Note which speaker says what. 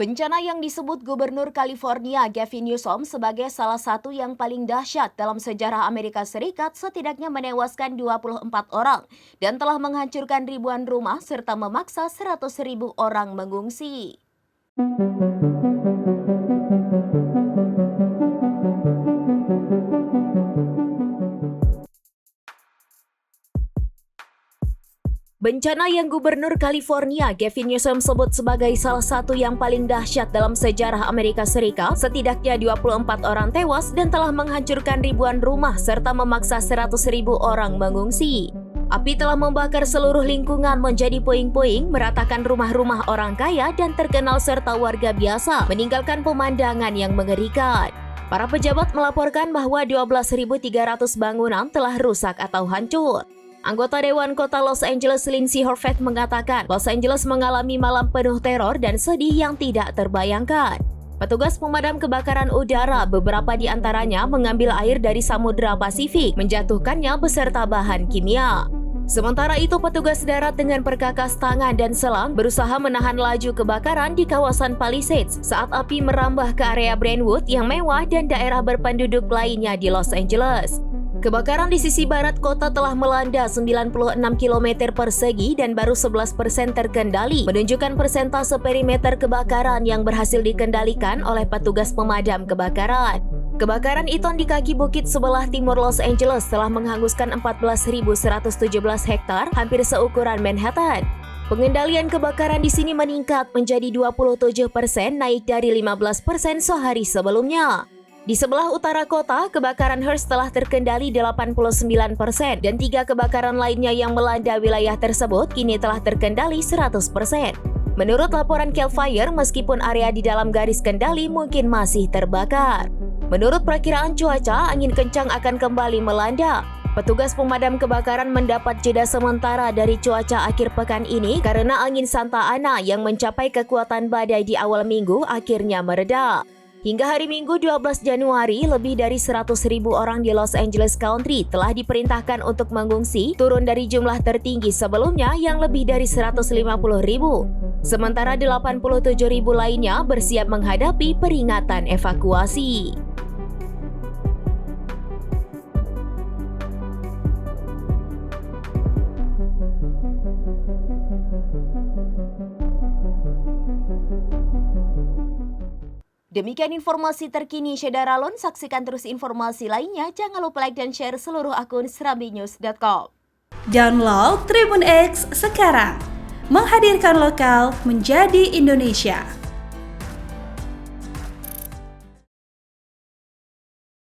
Speaker 1: Bencana yang disebut Gubernur California Gavin Newsom sebagai salah satu yang paling dahsyat dalam sejarah Amerika Serikat setidaknya menewaskan 24 orang dan telah menghancurkan ribuan rumah serta memaksa 100.000 orang mengungsi. Bencana yang Gubernur California Gavin Newsom sebut sebagai salah satu yang paling dahsyat dalam sejarah Amerika Serikat, setidaknya 24 orang tewas dan telah menghancurkan ribuan rumah serta memaksa 100.000 orang mengungsi. Api telah membakar seluruh lingkungan menjadi puing-puing, meratakan rumah-rumah orang kaya dan terkenal serta warga biasa, meninggalkan pemandangan yang mengerikan. Para pejabat melaporkan bahwa 12.300 bangunan telah rusak atau hancur. Anggota Dewan Kota Los Angeles Lindsay Horvath mengatakan Los Angeles mengalami malam penuh teror dan sedih yang tidak terbayangkan. Petugas pemadam kebakaran udara, beberapa di antaranya mengambil air dari Samudra Pasifik, menjatuhkannya beserta bahan kimia. Sementara itu, petugas darat dengan perkakas tangan dan selang berusaha menahan laju kebakaran di kawasan Palisades saat api merambah ke area Brentwood yang mewah dan daerah berpenduduk lainnya di Los Angeles. Kebakaran di sisi barat kota telah melanda 96 km persegi dan baru 11% terkendali, menunjukkan persentase perimeter kebakaran yang berhasil dikendalikan oleh petugas pemadam kebakaran. Kebakaran Eaton di kaki bukit sebelah timur Los Angeles telah menghanguskan 14.117 hektar, hampir seukuran Manhattan. Pengendalian kebakaran di sini meningkat menjadi 27%, naik dari 15% sehari sebelumnya. Di sebelah utara kota, kebakaran Hearst telah terkendali 89% dan 3 kebakaran lainnya yang melanda wilayah tersebut kini telah terkendali 100%. Menurut laporan Cal Fire, meskipun area di dalam garis kendali mungkin masih terbakar. Menurut perakiraan cuaca, angin kencang akan kembali melanda. Petugas pemadam kebakaran mendapat jeda sementara dari cuaca akhir pekan ini karena angin Santa Ana yang mencapai kekuatan badai di awal minggu akhirnya mereda. Hingga hari Minggu 12 Januari, lebih dari 100.000 orang di Los Angeles County telah diperintahkan untuk mengungsi, turun dari jumlah tertinggi sebelumnya yang lebih dari 150.000. Sementara 87.000 lainnya bersiap menghadapi peringatan evakuasi. Demikian informasi terkini Syedara Lon. Saksikan terus informasi lainnya. Jangan lupa like dan share seluruh akun serambinews.com.
Speaker 2: Download Tribun X sekarang. Menghadirkan lokal menjadi Indonesia.